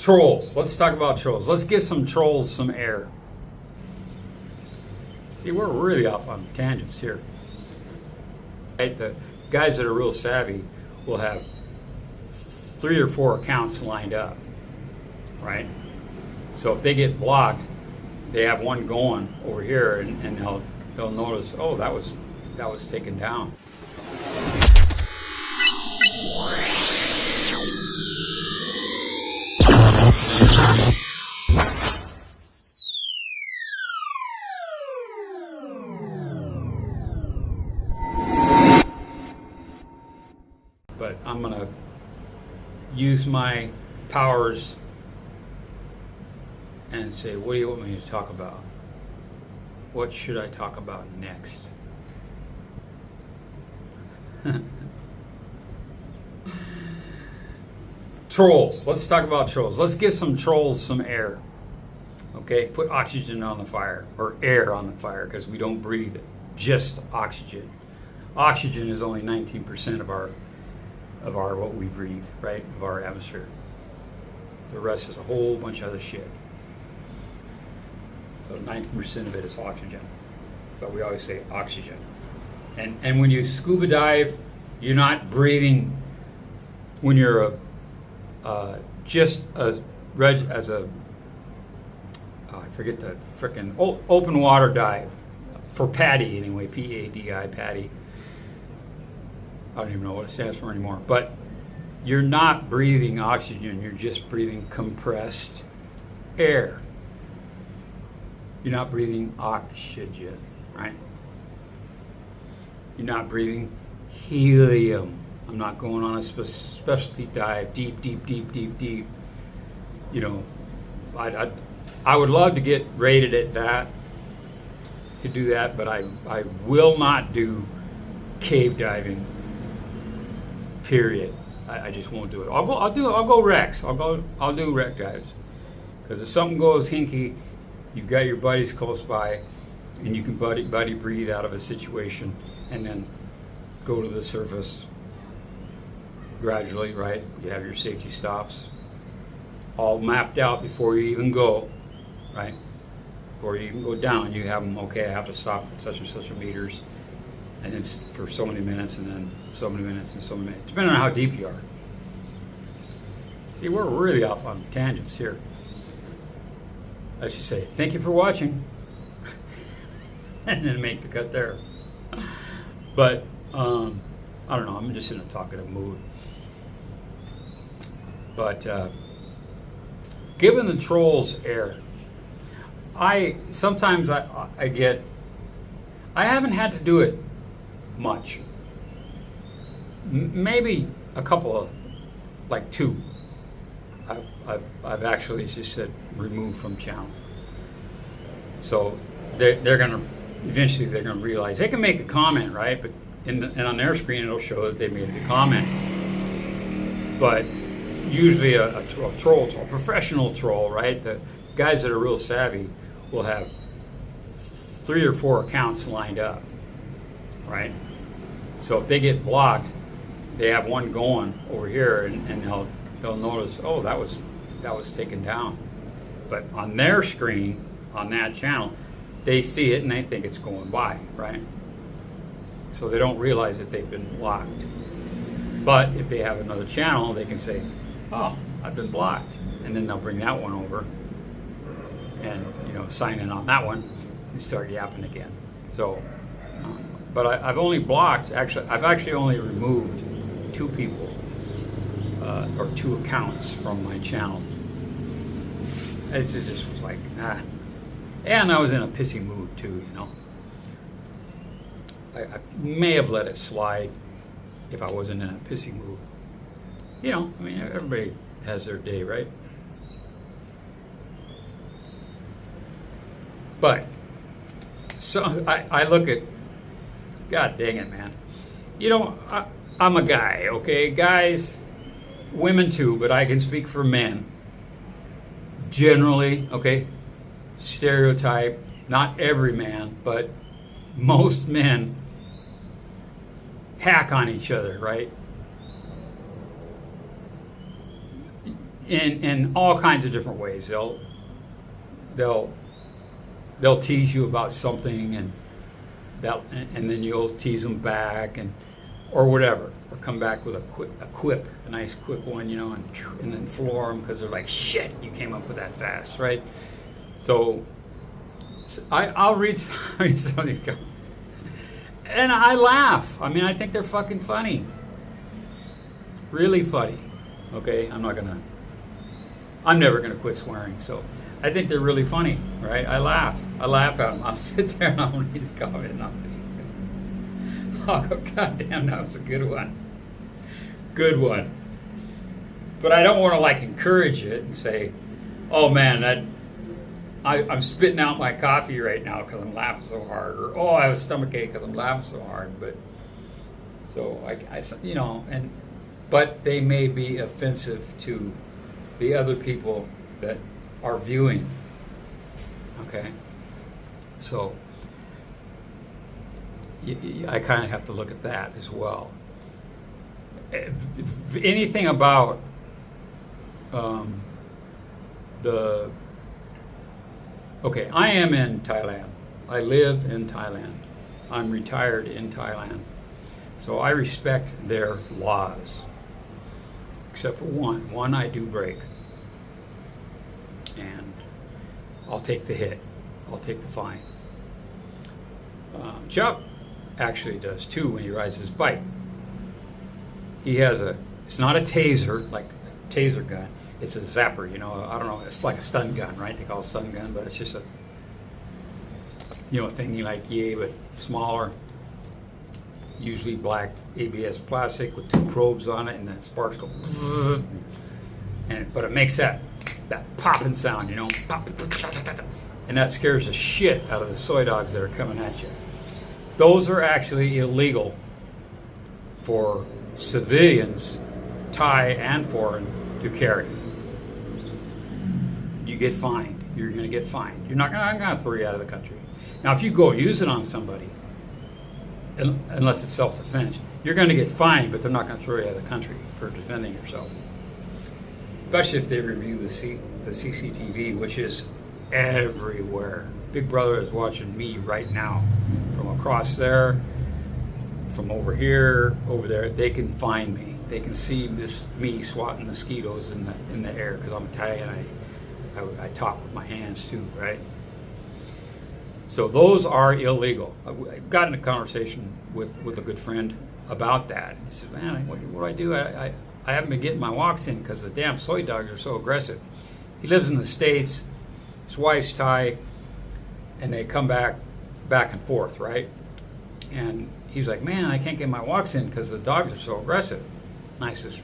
Trolls. Let's talk about trolls. Let's give some trolls some air. See, we're really off on tangents here. Right? The guys that are real savvy will have 3 or 4 accounts lined up, right? So if they get blocked, they have one going over here, and they'll notice, oh, that was taken down. But I'm gonna use my powers and say, what do you want me to talk about? What should I talk about next? Trolls. Let's talk about trolls. Let's give some trolls some air. Okay? Put oxygen on the fire, or air on the fire, because we don't breathe just oxygen. Oxygen is only 19% of our what we breathe, right? Of our atmosphere. The rest is a whole bunch of other shit. So 90% of it is oxygen. But we always say oxygen. And when you scuba dive, you're not breathing. When you're I forget the frickin' open water dive, for PADI anyway, P-A-D-I, PADI. I don't even know what it stands for anymore. But you're not breathing oxygen, you're just breathing compressed air. You're not breathing oxygen, right? You're not breathing helium. I'm not going on a specialty dive, deep. You know, I would love to get rated at that, to do that, but I will not do cave diving. Period. I just won't do it. I'll go wrecks. I'll do wreck dives, because if something goes hinky, you've got your buddies close by, and you can buddy breathe out of a situation, and then go to the surface gradually. Right? You have your safety stops all mapped out before you even go. Right? Before you even go down, you have them. Okay, I have to stop at such and such meters, and it's for so many minutes, and then so many minutes and so many minutes, depending on how deep you are. See, we're really off on tangents here. I should say, thank you for watching, and then make the cut there. But, I don't know, I'm just in a talkative mood. But, given the trolls air, sometimes I haven't had to do it much. Maybe a couple of, like 2. I've actually just said remove from channel. So they're gonna eventually realize they can make a comment, right? But and on their screen it'll show that they made a comment. But usually a troll, a professional troll, right? The guys that are real savvy will have 3 or 4 accounts lined up, right? So if they get blocked, they have one going over here, and they'll notice, oh, that was taken down. But on their screen, on that channel, they see it and they think it's going by, right? So they don't realize that they've been blocked. But if they have another channel, they can say, oh, I've been blocked. And then they'll bring that one over and, sign in on that one and start yapping again. So, but I've only blocked, I've actually only removed 2 people or 2 accounts from my channel. It just was like, nah. And I was in a pissy mood too, I may have let it slide if I wasn't in a pissy mood. Everybody has their day, right? But, so I look at, God dang it, man. I'm a guy, okay? Guys, women too, but I can speak for men. Generally, okay? Stereotype, not every man, but most men hack on each other, right? in all kinds of different ways. They'll tease you about something, and then you'll tease them back, or whatever, or come back with a quip, a nice quick one, and then floor them because they're like, shit, you came up with that fast, right? So I'll read some of these comments, and I laugh. I mean, I think they're fucking funny, really funny. Okay, I'm never gonna quit swearing. So I think they're really funny, right? I laugh at them. I'll sit there and I'll read the comment, and I'll go, God damn, that was a good one. Good one. But I don't want to like encourage it and say, oh man, I'm spitting out my coffee right now because I'm laughing so hard, or oh, I have a stomachache because I'm laughing so hard. But so but they may be offensive to the other people that are viewing. Okay, so I kind of have to look at that as well. If anything about okay, I am in Thailand. I live in Thailand. I'm retired in Thailand. So I respect their laws. Except for one. One I do break. And I'll take the hit. I'll take the fine. Chuck actually does too when he rides his bike. He has it's not a taser, like a taser gun. It's a zapper, I don't know, it's like a stun gun, right? They call it a stun gun, but it's just a thingy like yay, but smaller. Usually black ABS plastic with 2 probes on it, and the sparks go but it makes that popping sound, pop, and that scares the shit out of the soy dogs that are coming at you. Those are actually illegal for civilians, Thai and foreign, to carry. You get fined. You're going to get fined. I'm not going to throw you out of the country. Now, if you go use it on somebody, unless it's self-defense, you're going to get fined, but they're not going to throw you out of the country for defending yourself. Especially if they review the CCTV, which is everywhere. Big Brother is watching me right now from across there, from over here, over there. They can find me. They can see me swatting mosquitoes in the air because I'm Italian. I talk with my hands too, right? So those are illegal. I got in a conversation with a good friend about that. He said, man, what do I do? I haven't been getting my walks in because the damn soy dogs are so aggressive. He lives in the States. His wife's Thai, and they come back and forth, right? And he's like, man, I can't get my walks in because the dogs are so aggressive. And I says,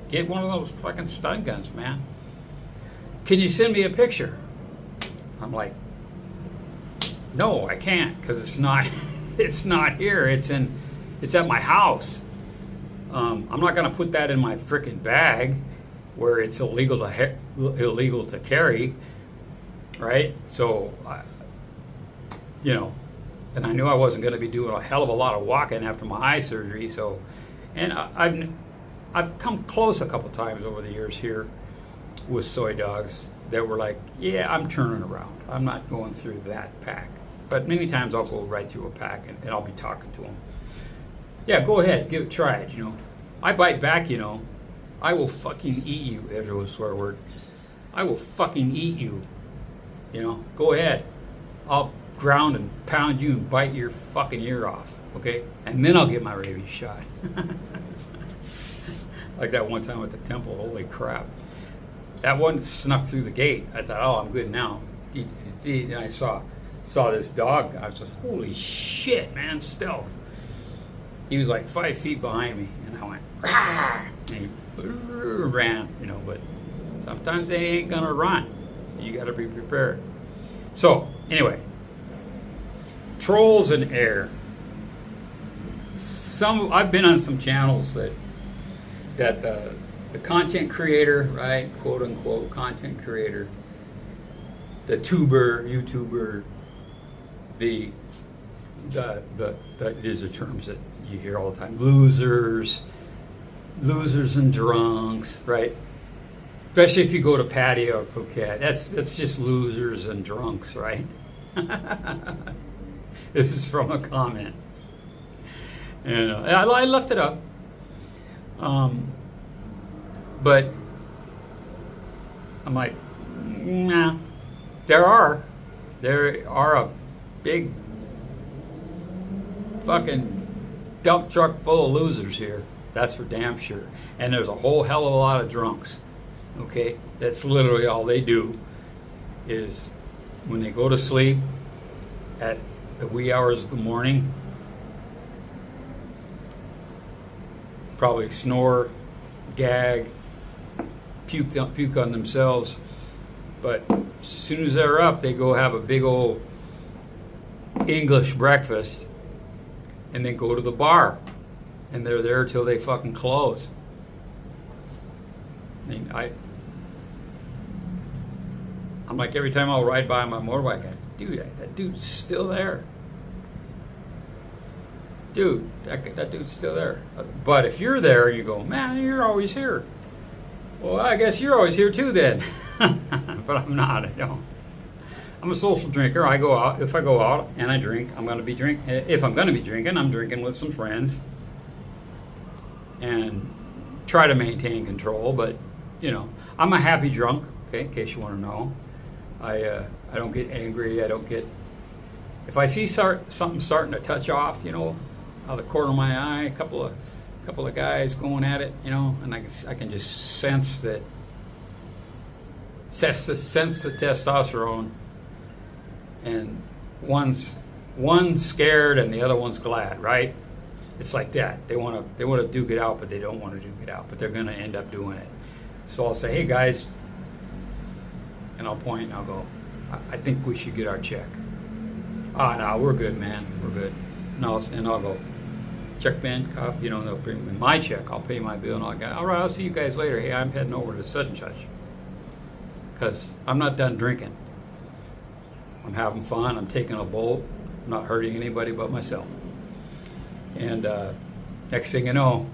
get one of those fucking stun guns, man. Can you send me a picture? I'm like, no, I can't because it's not here. It's at my house. I'm not going to put that in my frickin' bag where it's illegal to carry, right? So, and I knew I wasn't going to be doing a hell of a lot of walking after my eye surgery. So, and I've come close a couple times over the years here with soy dogs that were like, yeah, I'm turning around. I'm not going through that pack. But many times I'll go right through a pack and I'll be talking to them. Yeah, go ahead, try it, I bite back, I will fucking eat you. There's a swear word. I will fucking eat you. Go ahead. I'll ground and pound you and bite your fucking ear off, okay? And then I'll get my rabies shot. Like that one time at the temple, holy crap. That one snuck through the gate. I thought, oh, I'm good now. And I saw this dog. I was like, holy shit, man, stealth. He was like 5 feet behind me, and I went, rah! And he ran, but sometimes they ain't gonna run. You gotta be prepared. So, anyway, trolls in air. I've been on some channels that the content creator, right, quote unquote content creator, the YouTuber, these are terms that you hear all the time. Losers and drunks, right? Especially if you go to Pattaya or Phuket. That's just losers and drunks, right? This is from a comment. And I left it up. But I'm like, nah. There are a big fucking dump truck full of losers here. That's for damn sure. And there's a whole hell of a lot of drunks. Okay? That's literally all they do is when they go to sleep at the wee hours of the morning, probably snore, gag, puke on themselves. But as soon as they're up, they go have a big old English breakfast and then go to the bar. And they're there till they fucking close. I mean, I'm like, every time I'll ride by my motorbike, dude, that dude's still there. Dude, that dude's still there. But if you're there, you go, man, you're always here. Well, I guess you're always here too then. But I'm not, I don't. I'm a social drinker. I go out. If I go out and I drink, I'm going to be drinking. If I'm going to be drinking, I'm drinking with some friends. And try to maintain control, but you know, I'm a happy drunk. Okay, in case you want to know, I don't get angry. I don't get. If I see something starting to touch off, you know, out of the corner of my eye, a couple of guys going at it, you know, and I can just sense that. Sense the testosterone, and one's scared and the other one's glad, right? It's like that. They want to duke it out, but they don't want to duke it out, but they're going to end up doing it. So I'll say, hey guys, and I'll point and I'll go, I think we should get our check. No, we're good, man. We're good. And I'll go, check bin, cop, you know, they'll bring me my check. I'll pay my bill and I'll go, all right, I'll see you guys later. Hey, I'm heading over to such and such. Because I'm not done drinking. I'm having fun. I'm taking a bolt. I'm not hurting anybody but myself. And next thing you know,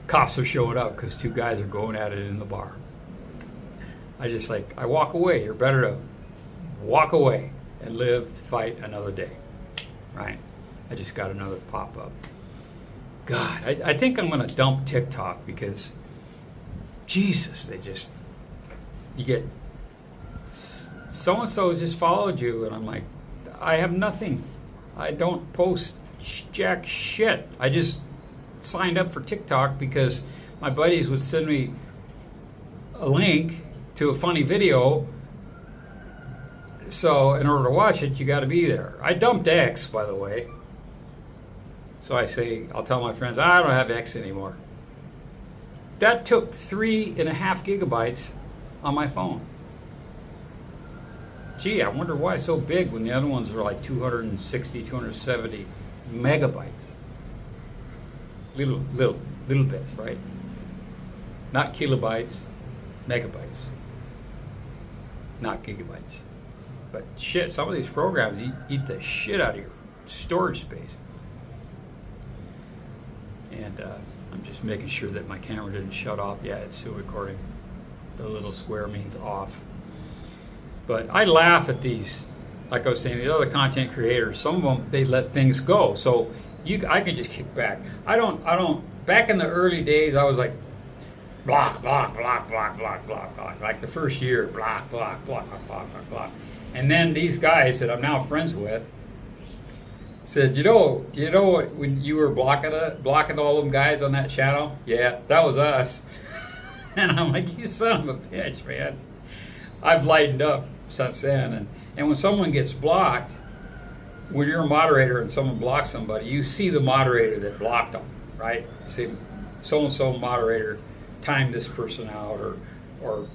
cops are showing up because two guys are going at it in the bar. I walk away. You're better to walk away and live to fight another day, right? I just got another pop-up. God, I think I'm going to dump TikTok because, Jesus, you get, so-and-so just followed you, and I'm like, I have nothing. I don't post jack shit. I just signed up for TikTok because my buddies would send me a link to a funny video. So in order to watch it, you got to be there. I dumped X, by the way. So I'll tell my friends, I don't have X anymore. That took 3.5 gigabytes on my phone. Gee, I wonder why it's so big when the other ones are like 260, 270 megabytes. Little bits, right? Not kilobytes, megabytes. Not gigabytes. But shit, some of these programs eat the shit out of your storage space. And I'm just making sure that my camera didn't shut off. Yeah, it's still recording. The little square means off. But I laugh at these, like I was saying, the other content creators. Some of them, they let things go. So I can just kick back. I don't. Back in the early days, I was like, block. Like the first year, block. And then these guys that I'm now friends with said, you know what, when you were blocking all them guys on that channel? Yeah, that was us. And I'm like, you son of a bitch, man. I've lightened up since then. And when someone gets blocked, when you're a moderator and someone blocks somebody, you see the moderator that blocked them, right? You see, so-and-so moderator timed this person out or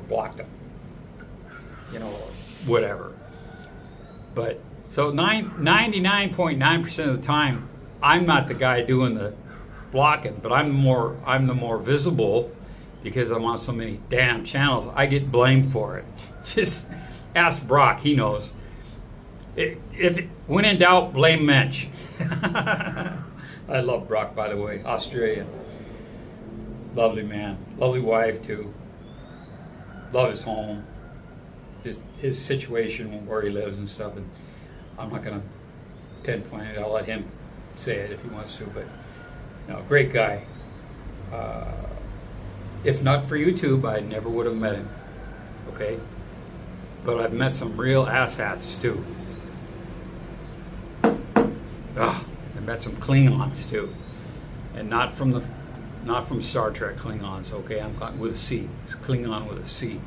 blocked them, you know, or whatever. But so 99.9% of the time, I'm not the guy doing the blocking, but I'm the more visible because I'm on so many damn channels. I get blamed for it. Just ask Brock, he knows. When in doubt, blame Mensch. I love Brock, by the way, Australian. Lovely man, lovely wife too. love his home, his situation where he lives and stuff. And I'm not going to pinpoint it. I'll let him say it if he wants to. But no, great guy. If not for YouTube, I never would have met him. Okay, but I've met some real asshats too. I met some Klingons too, and not from Star Trek Klingons. Okay, I'm with a C. It's Klingon with a C.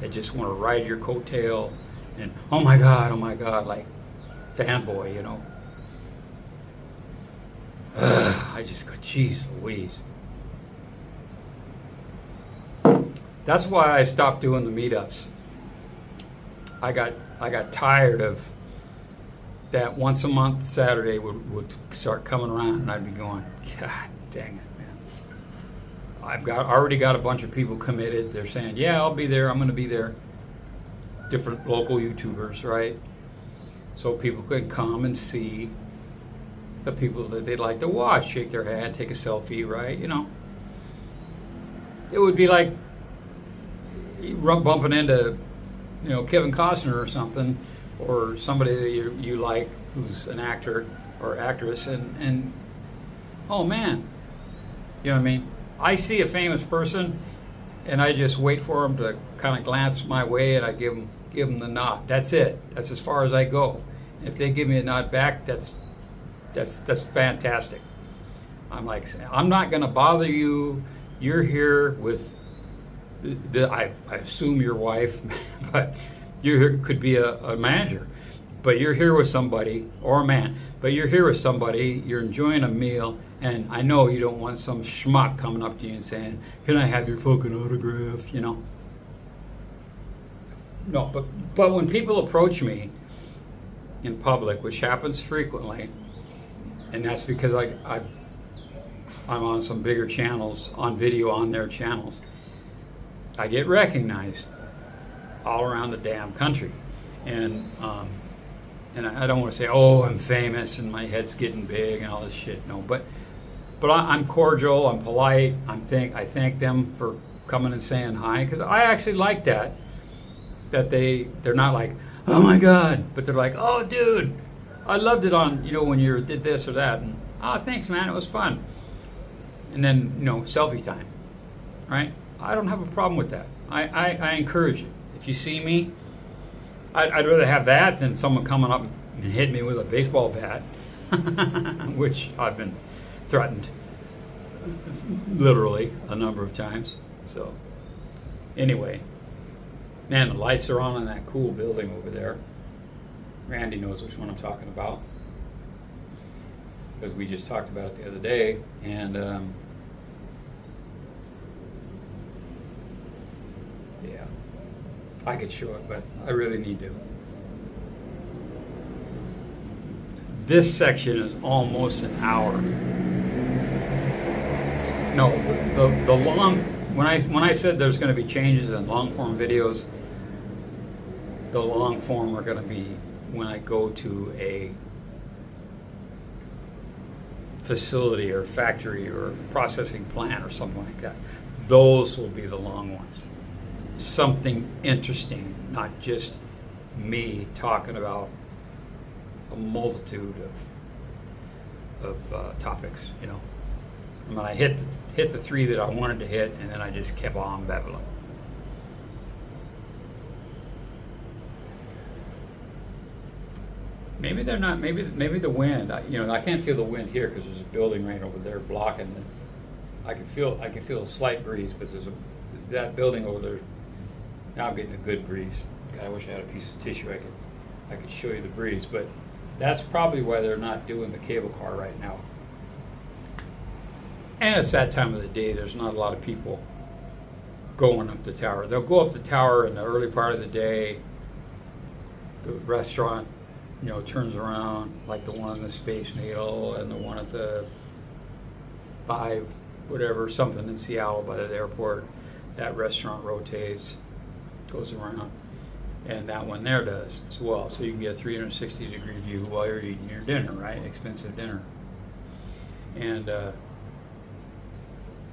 They just want to ride your coattail, and oh my God, like fanboy, you know. I just go, geez Louise. That's why I stopped doing the meetups. I got tired of that. Once a month Saturday would start coming around, and I'd be going, God dang it, man. I've already got a bunch of people committed. They're saying, yeah, I'll be there. I'm going to be there. Different local YouTubers, right? So people could come and see the people that they'd like to watch, shake their hand, take a selfie, right? You know, it would be like bumping into, you know, Kevin Costner or something, or somebody that you like who's an actor or actress, and oh man, you know what I mean? I see a famous person, and I just wait for them to kind of glance my way, and I give them the nod. That's it. That's as far as I go. If they give me a nod back, that's fantastic. I'm like, I'm not going to bother you. You're here with I assume your wife, but could be a manager, but you're here with somebody, or a man, but you're here with somebody, you're enjoying a meal, and I know you don't want some schmuck coming up to you and saying, can I have your fucking autograph, you know? No, but when people approach me in public, which happens frequently, and that's because I'm on some bigger channels, on video on their channels, I get recognized all around the damn country, and I don't want to say, oh, I'm famous and my head's getting big and all this shit. No, but I'm cordial, I'm polite. I thank them for coming and saying hi, because I actually like that they're not like, oh my God, but they're like, oh dude, I loved it on, you know, when you did this or that, and thanks man, it was fun. And then, you know, selfie time, right? I don't have a problem with that. I encourage it. If you see me, I'd rather have that than someone coming up and hit me with a baseball bat, which I've been threatened literally a number of times. So anyway, man, the lights are on in that cool building over there. Randy knows which one I'm talking about, because we just talked about it the other day, and yeah, I could show it, but I really need to. This section is almost an hour. No, the long, when I said there's going to be changes in long form videos, the long form are going to be when I go to a facility or factory or processing plant or something like that. Those will be the long ones. Something interesting, not just me talking about a multitude of topics, you know. I mean, I hit the three that I wanted to hit, and then I just kept on babbling. Maybe they're not. Maybe the wind. I can't feel the wind here because there's a building right over there blocking. I can feel a slight breeze, but there's that building over there. Now I'm getting a good breeze. God, I wish I had a piece of tissue I could show you the breeze, but that's probably why they're not doing the cable car right now. And it's that time of the day. There's not a lot of people going up the tower. They'll go up the tower in the early part of the day. The restaurant, turns around, like the one on the Space Needle and the one at the 5 whatever something in Seattle by the airport. That restaurant rotates, goes around, and that one there does as well. So you can get a 360-degree view while you're eating your dinner, right? Expensive dinner, and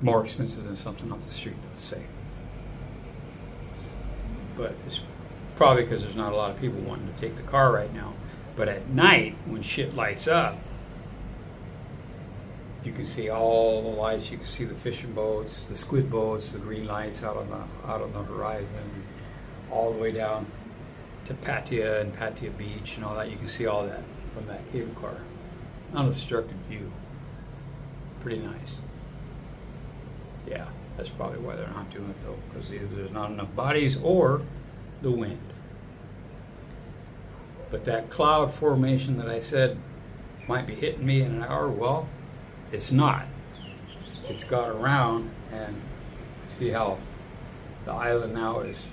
more expensive than something off the street, let's say. but it's probably because there's not a lot of people wanting to take the car right now. But at night, when shit lights up, you can see all the lights. You can see the fishing boats, the squid boats, the green lights out on the horizon, all the way down to Pattaya and Pattaya Beach and all that. You can see all that from that cable car. Unobstructed view. Pretty nice. Yeah, that's probably why they're not doing it though, because either there's not enough bodies or the wind. But that cloud formation that I said might be hitting me in an hour, well, it's not. It's got around, and see how the island now is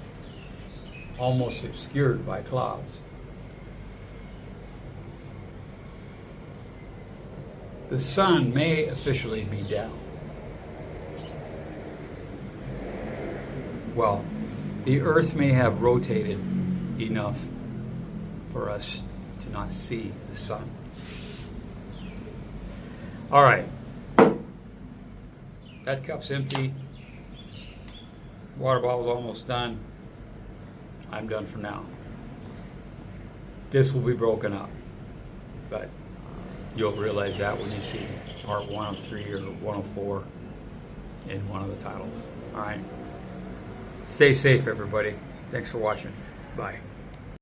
almost obscured by clouds. The sun may officially be down. Well, the Earth may have rotated enough for us to not see the sun. All right. That cup's empty. Water bottle's almost done. I'm done for now. This will be broken up, but you'll realize that when you see part 103 or 104 in one of the titles. All right. Stay safe, everybody. Thanks for watching. Bye.